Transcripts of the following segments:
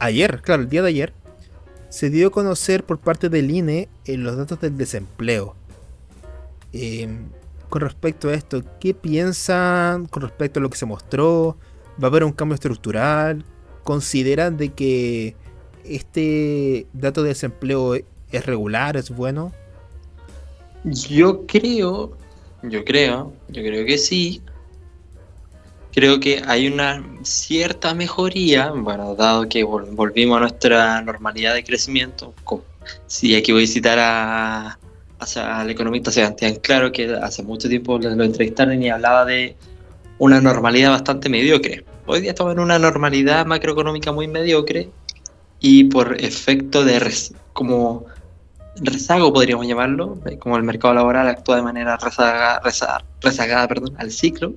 ayer, claro, el día de ayer, se dio a conocer por parte del INE los datos del desempleo. Eh, con respecto a esto, ¿qué piensan con respecto a lo que se mostró? ¿Va a haber un cambio estructural? ¿Consideran de que este dato de desempleo es regular, es bueno? Yo creo, yo creo que sí. Creo que hay una cierta mejoría, bueno, dado que volvimos a nuestra normalidad de crecimiento. Sí, aquí voy a citar al economista Sebastián Claro, que hace mucho tiempo lo entrevistaron y hablaba de una normalidad bastante mediocre. Hoy día estamos en una normalidad macroeconómica muy mediocre y por efecto de como rezago, podríamos llamarlo, como el mercado laboral actúa de manera rezagada, perdón, al ciclo.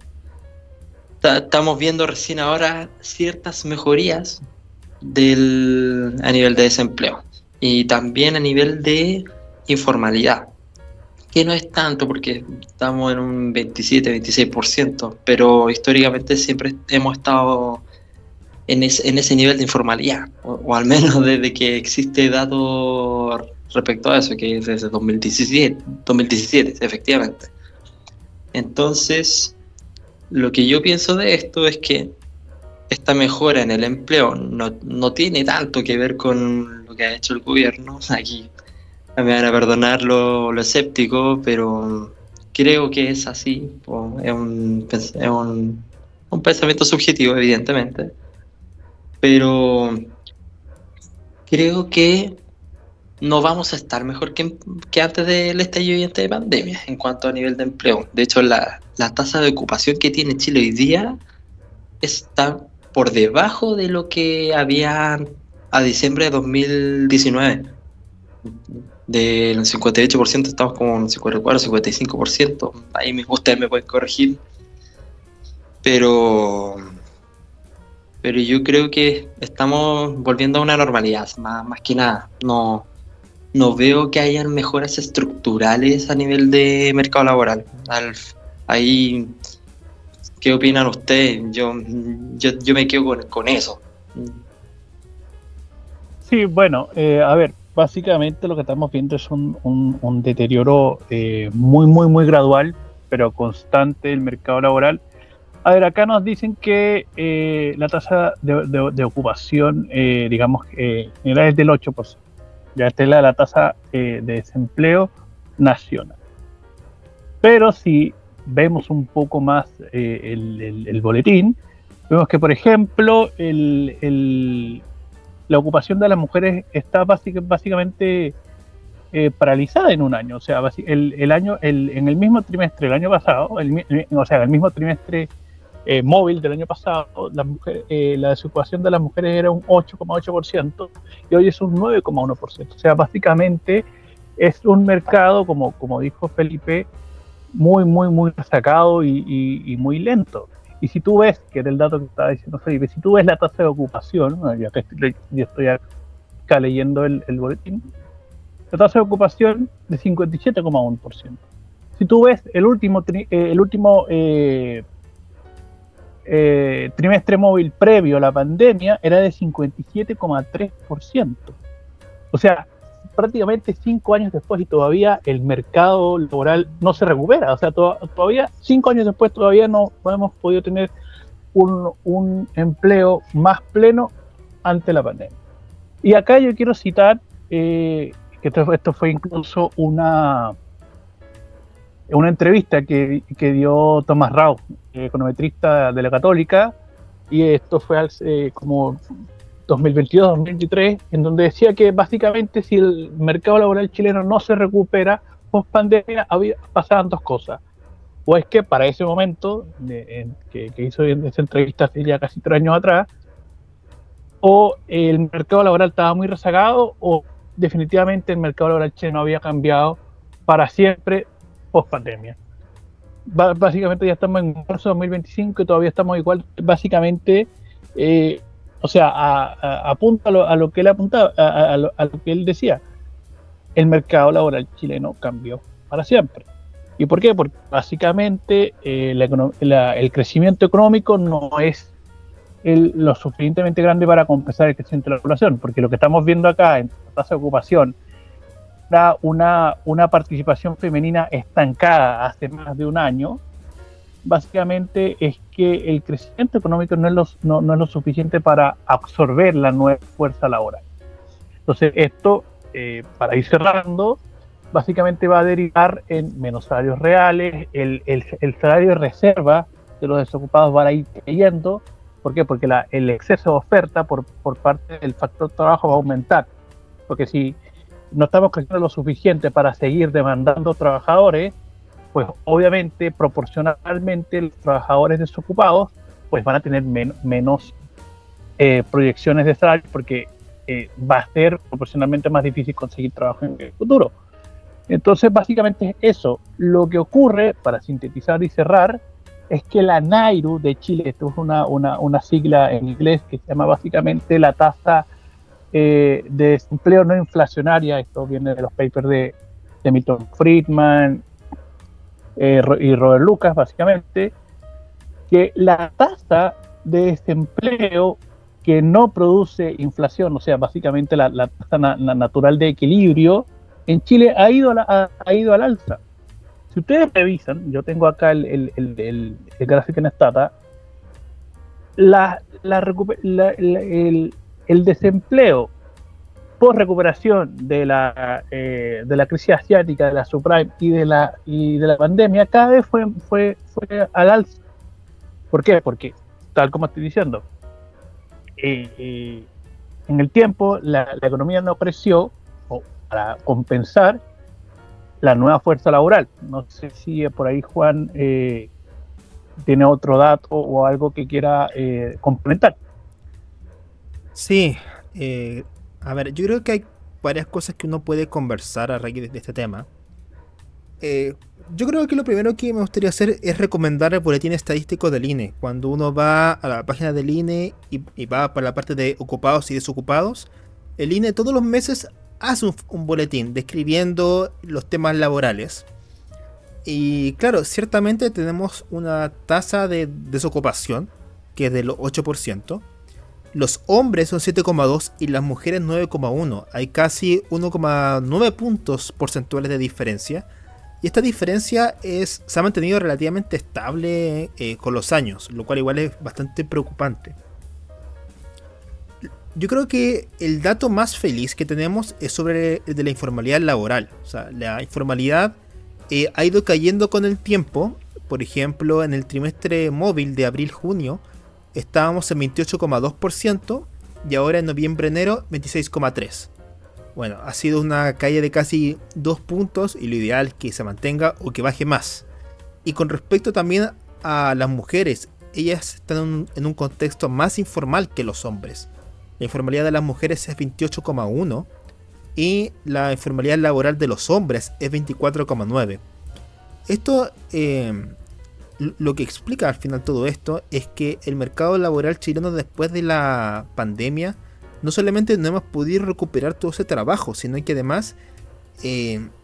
Estamos viendo recién ahora ciertas mejorías a nivel de desempleo y también a nivel de informalidad, que no es tanto porque estamos en un 27-26%, pero históricamente siempre hemos estado en ese nivel de informalidad, o al menos desde que existe datos respecto a eso, que es desde 2017, efectivamente. Entonces, lo que yo pienso de esto es que esta mejora en el empleo no tiene tanto que ver con lo que ha hecho el gobierno. Aquí me van a perdonar lo escéptico, pero creo que es así. Es un pensamiento subjetivo, evidentemente, pero creo que no vamos a estar mejor que antes del estallido de pandemia en cuanto a nivel de empleo. De hecho, la tasa de ocupación que tiene Chile hoy día está por debajo de lo que había a diciembre de 2019. Del 58% estamos como en 54, 55%. Ahí ustedes me pueden corregir. Pero, pero yo creo que estamos volviendo a una normalidad, más que nada. No veo que hayan mejoras estructurales a nivel de mercado laboral. Ahí, ¿qué opinan ustedes? Yo me quedo con eso. Sí, bueno, a ver, básicamente lo que estamos viendo es un deterioro muy, muy, muy gradual, pero constante del mercado laboral. A ver, acá nos dicen que la tasa de ocupación, digamos, general es del 8%. Ya esta es la tasa de desempleo nacional. Pero si vemos un poco más el boletín, vemos que, por ejemplo, la ocupación de las mujeres está básicamente paralizada en un año. O sea, en el mismo trimestre del año pasado, o sea, en el mismo trimestre móvil del año pasado, la desocupación de las mujeres era un 8,8% y hoy es un 9,1%. O sea, básicamente es un mercado, como dijo Felipe, muy, muy, muy sacado y muy lento. Y si tú ves, que era el dato que estaba diciendo Felipe, si tú ves la tasa de ocupación, yo estoy acá leyendo el boletín, la tasa de ocupación de 57,1%. Si tú ves el último trimestre móvil previo a la pandemia, era de 57,3%. O sea, prácticamente 5 años después y todavía el mercado laboral no se recupera. O sea, todavía 5 años después todavía no hemos podido tener un empleo más pleno ante la pandemia. Y acá yo quiero citar que esto fue incluso una entrevista que dio Tomás Rau, econometrista de la Católica, y esto fue como 2022-2023, en donde decía que básicamente si el mercado laboral chileno no se recupera post pandemia, pasaban dos cosas. O es que para ese momento, que hizo esa entrevista hace ya casi 3 años atrás, o el mercado laboral estaba muy rezagado, o definitivamente el mercado laboral chileno había cambiado para siempre post pandemia. Básicamente ya estamos en marzo de 2025 y todavía estamos igual, básicamente, o sea, apunta a lo que él apuntaba, a lo que él decía, el mercado laboral chileno cambió para siempre. ¿Y por qué? Porque básicamente el crecimiento económico no es lo suficientemente grande para compensar el crecimiento de la población, porque lo que estamos viendo acá en la tasa de ocupación, una participación femenina estancada hace más de un año, básicamente es que el crecimiento económico no es lo suficiente para absorber la nueva fuerza laboral. Entonces esto, para ir cerrando, básicamente va a derivar en menos salarios reales, el salario de reserva de los desocupados va a ir cayendo. ¿Por qué? Porque el exceso de oferta por parte del factor trabajo va a aumentar. Porque si no estamos creciendo lo suficiente para seguir demandando trabajadores, pues obviamente proporcionalmente los trabajadores desocupados pues van a tener menos proyecciones de salario, porque va a ser proporcionalmente más difícil conseguir trabajo en el futuro. Entonces básicamente es eso. Lo que ocurre, para sintetizar y cerrar, es que la NAIRU de Chile, esto es una sigla en inglés que se llama básicamente la tasa de desempleo no inflacionaria. Esto viene de los papers de Milton Friedman y Robert Lucas, básicamente, que la tasa de desempleo que no produce inflación, o sea, básicamente la tasa natural de equilibrio, en Chile ha ido al alza. Si ustedes revisan, yo tengo acá el gráfico en Stata, el desempleo por recuperación de la crisis asiática, de la subprime y de la pandemia, cada vez fue al alza. ¿Por qué? Porque, tal como estoy diciendo, en el tiempo la economía no creció para compensar la nueva fuerza laboral. No sé si por ahí Juan tiene otro dato o algo que quiera complementar. Sí, a ver, yo creo que hay varias cosas que uno puede conversar a raíz de este tema. Yo creo que lo primero que me gustaría hacer es recomendar el boletín estadístico del INE. Cuando uno va a la página del INE y va para la parte de ocupados y desocupados, el INE todos los meses hace un boletín describiendo los temas laborales. Y claro, ciertamente tenemos una tasa de desocupación que es del 8%. Los hombres son 7,2 y las mujeres 9,1. Hay casi 1,9 puntos porcentuales de diferencia. Y esta diferencia se ha mantenido relativamente estable con los años, lo cual igual es bastante preocupante. Yo creo que el dato más feliz que tenemos es sobre el de la informalidad laboral. O sea, la informalidad ha ido cayendo con el tiempo. Por ejemplo, en el trimestre móvil de abril-junio estábamos en 28,2% y ahora en noviembre-enero 26,3%. Bueno, ha sido una caída de casi 2 puntos y lo ideal es que se mantenga o que baje más. Y con respecto también a las mujeres, ellas están en un contexto más informal que los hombres. La informalidad de las mujeres es 28,1 y la informalidad laboral de los hombres es 24,9. Esto, lo que explica al final todo esto es que el mercado laboral chileno después de la pandemia no solamente no hemos podido recuperar todo ese trabajo, sino que además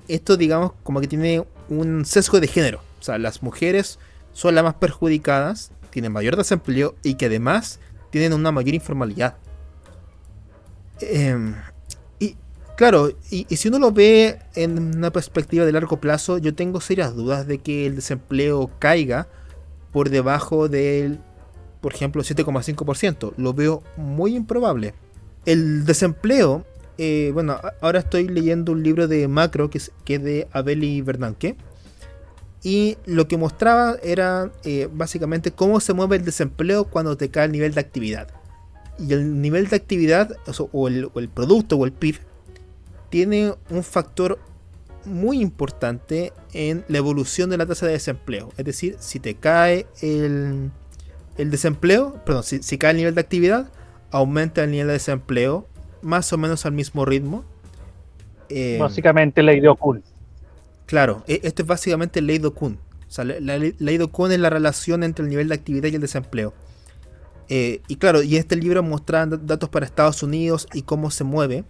esto digamos como que tiene un sesgo de género. O sea, las mujeres son las más perjudicadas, tienen mayor desempleo y que además tienen una mayor informalidad. Y claro, y si uno lo ve en una perspectiva de largo plazo, yo tengo serias dudas de que el desempleo caiga por debajo del, por ejemplo, 7,5%. Lo veo muy improbable. El desempleo, bueno, ahora estoy leyendo un libro de macro que es de Abel Bernanke. Y lo que mostraba era básicamente cómo se mueve el desempleo cuando te cae el nivel de actividad. Y el nivel de actividad, o el producto o el PIB, tiene un factor muy importante en la evolución de la tasa de desempleo. Es decir, si te cae el desempleo, perdón, si cae el nivel de actividad, aumenta el nivel de desempleo más o menos al mismo ritmo. Básicamente ley de Okun. Claro, esto es básicamente ley de Okun. O sea, la ley de Okun es la relación entre el nivel de actividad y el desempleo. Y claro, y en este libro muestran datos para Estados Unidos y cómo se mueve.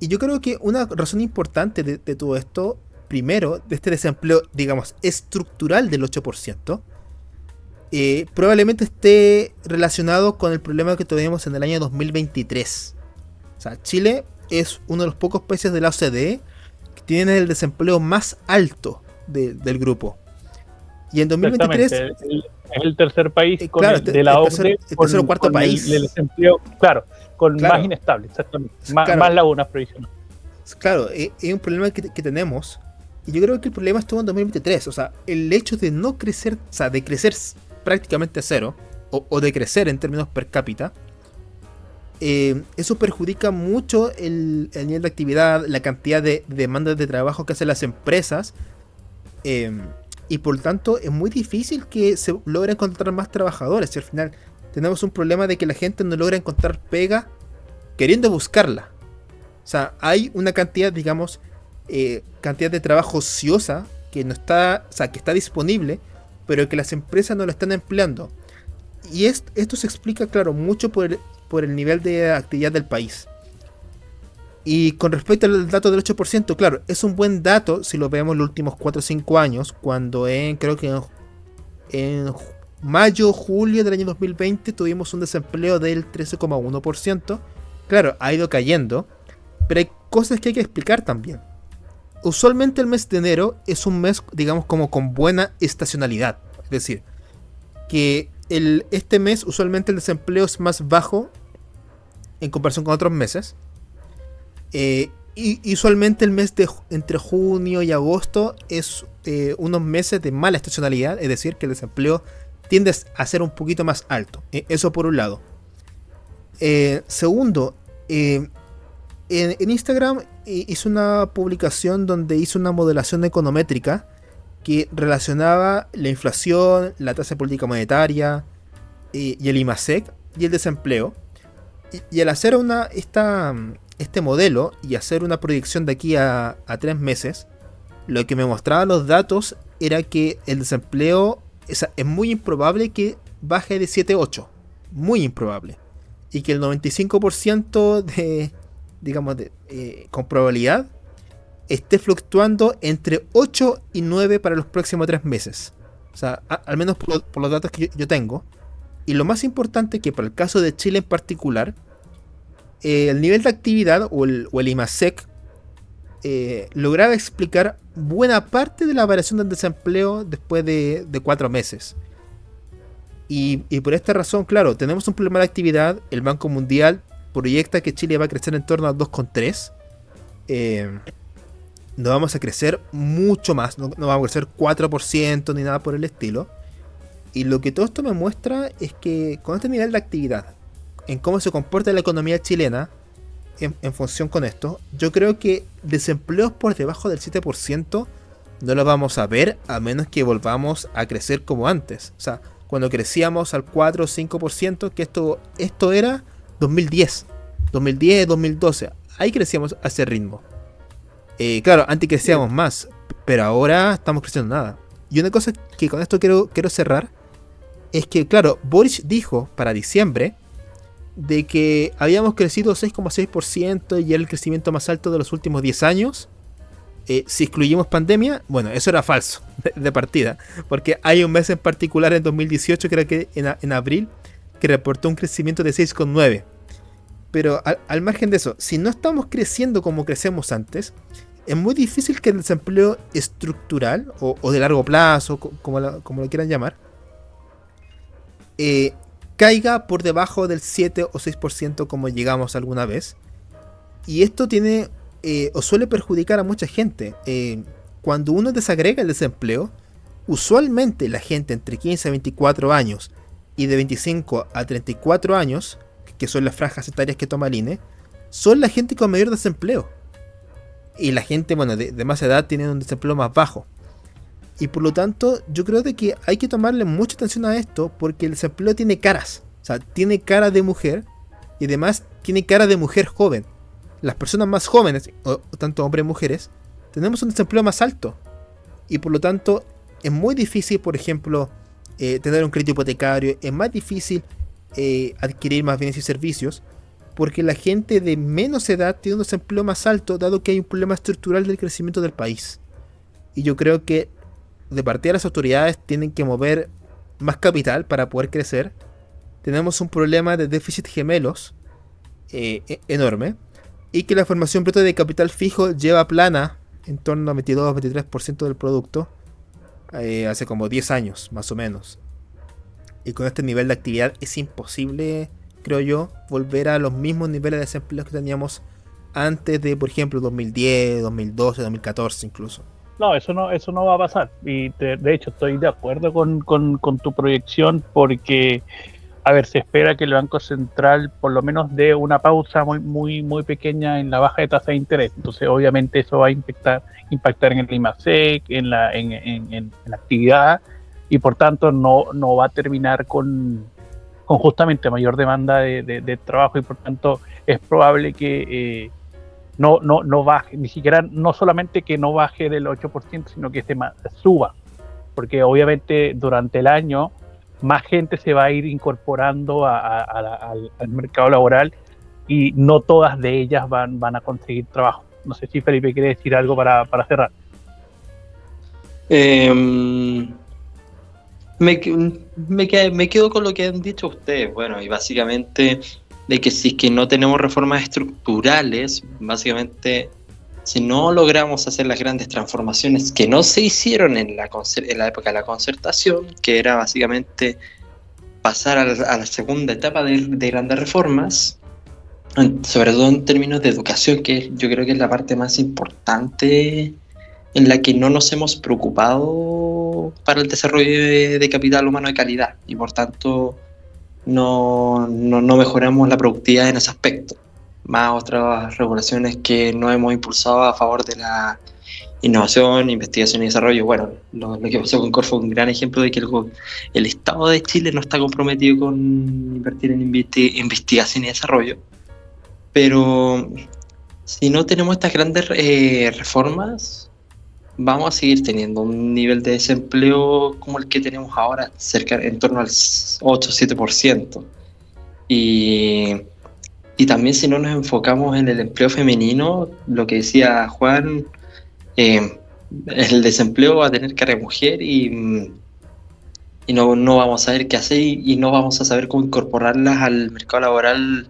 Y yo creo que una razón importante de todo esto, primero, de este desempleo, digamos, estructural del 8%, probablemente esté relacionado con el problema que tuvimos en el año 2023. O sea, Chile es uno de los pocos países de la OCDE que tienen el desempleo más alto del grupo. Y en 2023... Es el tercer país claro, de la OCDE, el tercer o cuarto país. El desempleo, claro, con Claro. más inestable, exactamente. Claro. Más lagunas previsionales. Claro, es un problema que tenemos. Y yo creo que el problema estuvo en 2023. O sea, el hecho de no crecer, o sea, de crecer prácticamente a cero, o de crecer en términos per cápita, eso perjudica mucho el nivel de actividad, la cantidad de demandas de trabajo que hacen las empresas. Y por lo tanto es muy difícil que se logre encontrar más trabajadores. Y al final tenemos un problema de que la gente no logra encontrar pega queriendo buscarla. O sea, hay una cantidad, digamos, cantidad de trabajo ociosa que no está, o sea, que está disponible, pero que las empresas no lo están empleando. Y esto se explica, claro, mucho por el nivel de actividad del país. Y con respecto al dato del 8%, claro, es un buen dato si lo vemos los últimos 4 o 5 años, cuando creo que en mayo, julio del año 2020 tuvimos un desempleo del 13,1%. Claro, ha ido cayendo, pero hay cosas que hay que explicar también. Usualmente el mes de enero es un mes, digamos, como con buena estacionalidad. Es decir, que este mes usualmente el desempleo es más bajo en comparación con otros meses. Y usualmente el mes de entre junio y agosto es unos meses de mala estacionalidad, es decir, que el desempleo tiende a ser un poquito más alto. Eso por un lado. Segundo, en Instagram hice una publicación donde hice una modelación econométrica que relacionaba la inflación, la tasa de política monetaria y el IMASEC y el desempleo. Y al hacer este modelo y hacer una proyección de aquí a 3 meses, lo que me mostraban los datos era que el desempleo es muy improbable que baje de 7-8. Muy improbable. Y que el 95% con probabilidad esté fluctuando entre 8 y 9 para los próximos 3 meses. O sea, al menos por los datos que yo tengo. Y lo más importante que para el caso de Chile en particular, el nivel de actividad o el IMASEC lograba explicar buena parte de la variación del desempleo después de 4 meses. Y por esta razón, claro, tenemos un problema de actividad. El Banco Mundial proyecta que Chile va a crecer en torno a 2,3. No vamos a crecer mucho más, no vamos a crecer 4% ni nada por el estilo. Y lo que todo esto me muestra es que con este nivel de actividad, en cómo se comporta la economía chilena, en función con esto, yo creo que desempleos por debajo del 7% no lo vamos a ver a menos que volvamos a crecer como antes. O sea, cuando crecíamos al 4 o 5%, que esto era 2010, 2012, ahí crecíamos a ese ritmo. Claro, antes crecíamos más, pero ahora estamos creciendo nada. Y una cosa que con esto quiero cerrar, es que, claro, Boric dijo para diciembre de que habíamos crecido 6,6% y era el crecimiento más alto de los últimos 10 años. Si excluimos pandemia, bueno, eso era falso de partida, porque hay un mes en particular en 2018, creo que en abril, que reportó un crecimiento de 6,9%. Pero al margen de eso, si no estamos creciendo como crecemos antes, es muy difícil que el desempleo estructural o de largo plazo, como lo quieran llamar, caiga por debajo del 7 o 6% como llegamos alguna vez. Y esto tiene o suele perjudicar a mucha gente. Cuando uno desagrega el desempleo, usualmente la gente entre 15 a 24 años y de 25 a 34 años, que son las franjas etarias que toma el INE, son la gente con mayor desempleo. Y la gente, bueno, de más edad tiene un desempleo más bajo. Y por lo tanto, yo creo de que hay que tomarle mucha atención a esto, porque el desempleo tiene caras. O sea, tiene cara de mujer y además tiene cara de mujer joven. Las personas más jóvenes, o tanto hombres como mujeres, tenemos un desempleo más alto. Y por lo tanto, es muy difícil, por ejemplo, tener un crédito hipotecario. Es más difícil adquirir más bienes y servicios, porque la gente de menos edad tiene un desempleo más alto, dado que hay un problema estructural del crecimiento del país. Y yo creo que de partida las autoridades tienen que mover más capital para poder crecer. Tenemos un problema de déficit gemelos enorme. Y que la formación bruta de capital fijo lleva plana en torno a 22-23% del producto hace como 10 años, más o menos. Y con este nivel de actividad es imposible, creo yo, volver a los mismos niveles de desempleo que teníamos antes de, por ejemplo, 2010, 2012, 2014 incluso. No, eso no va a pasar. Y de hecho estoy de acuerdo con tu proyección porque, a ver, se espera que el Banco Central por lo menos dé una pausa muy pequeña en la baja de tasa de interés. Entonces, obviamente, eso va a impactar en el IMASEC, en la actividad, y por tanto no va a terminar con justamente mayor demanda de trabajo, y por tanto es probable que no baje, ni siquiera, no solamente que no baje del 8%, sino que suba, porque obviamente durante el año más gente se va a ir incorporando al mercado laboral y no todas de ellas van a conseguir trabajo. No sé si Felipe quiere decir algo para cerrar. Me quedo con lo que han dicho ustedes. Bueno, y básicamente de que si es que no tenemos reformas estructurales, básicamente si no logramos hacer las grandes transformaciones que no se hicieron en la época de la concertación, que era básicamente pasar a la segunda etapa de grandes reformas, sobre todo en términos de educación, que yo creo que es la parte más importante en la que no nos hemos preocupado para el desarrollo de capital humano de calidad, y por tanto no mejoramos la productividad en ese aspecto. Más otras regulaciones que no hemos impulsado a favor de la innovación, investigación y desarrollo. Bueno, lo que pasó con Corfo es un gran ejemplo de que el Estado de Chile no está comprometido con invertir en investigación y desarrollo. Pero si no tenemos estas grandes reformas, vamos a seguir teniendo un nivel de desempleo como el que tenemos ahora, en torno al 8-7%. Y también si no nos enfocamos en el empleo femenino, lo que decía Juan, el desempleo va a tener carga de mujer y no vamos a saber qué hacer y no vamos a saber cómo incorporarlas al mercado laboral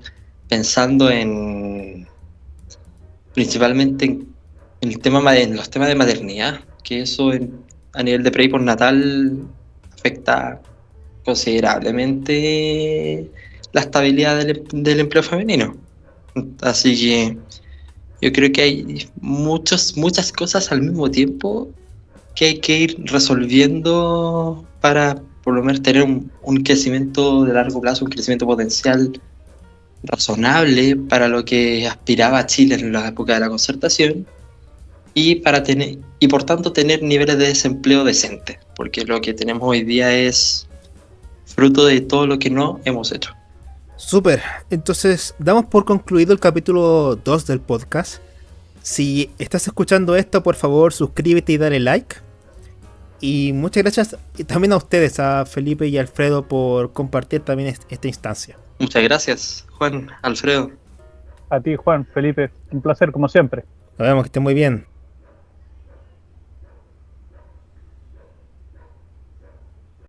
pensando principalmente en los temas de maternidad, que eso a nivel de pre y postnatal afecta considerablemente la estabilidad del empleo femenino. Así que yo creo que hay muchas cosas al mismo tiempo que hay que ir resolviendo para por lo menos tener un crecimiento de largo plazo, un crecimiento potencial razonable para lo que aspiraba Chile en la época de la concertación, y por tanto tener niveles de desempleo decentes, porque lo que tenemos hoy día es fruto de todo lo que no hemos hecho. Súper, entonces damos por concluido el capítulo 2 del podcast. Si estás escuchando esto, por favor suscríbete y dale like. Y muchas gracias también a ustedes, a Felipe y Alfredo, por compartir también esta instancia. Muchas gracias, Juan, Alfredo. A ti, Juan, Felipe, un placer como siempre. Nos vemos, que estén muy bien.